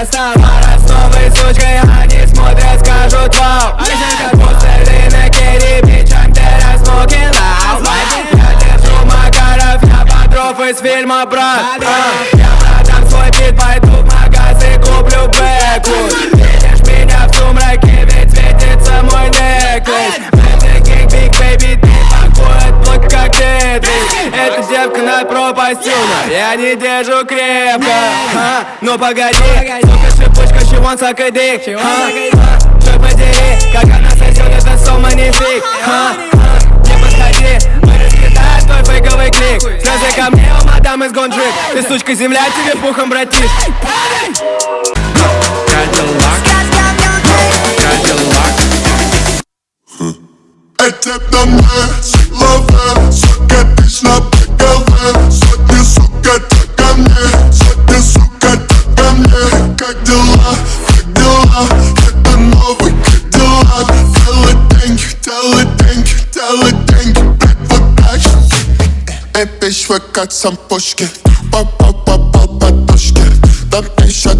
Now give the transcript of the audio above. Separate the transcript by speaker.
Speaker 1: просто пара с новой сучкой. Они смотрят, скажут вау. Как пустыли на Керри, бичам теря смокинг лав. Я держу Макаров, я Бодров из фильма «Брат». Я продам свой бит, пойду в магаз и куплю бэквуд. Видишь меня в сумраке, ведь светится мой неклейс. Big Big Baby, ты пакует блок как Тетрис. Эта девка над пропастью, но я не держу крепко. Ну погоди, сука, шипучка, she wants suck a dick. Чё подери, как она сосёт, это so magnific. Не подходи, мы раскидают твой фейковый клик. Слезы ко мне, о, мадам из гонджик. Ты, сучка, земля тебе пухом, братиш.
Speaker 2: Это на мне силовая, сука, ты ж на ПКВ. Сотни, сука, так ко мне, сотни, сука, так ко мне. Как дела, как дела, это новый Кадиллак. Делай деньги, блядь, вот так. Пишь вы как сам Пушкин, попал по подушке. Там еще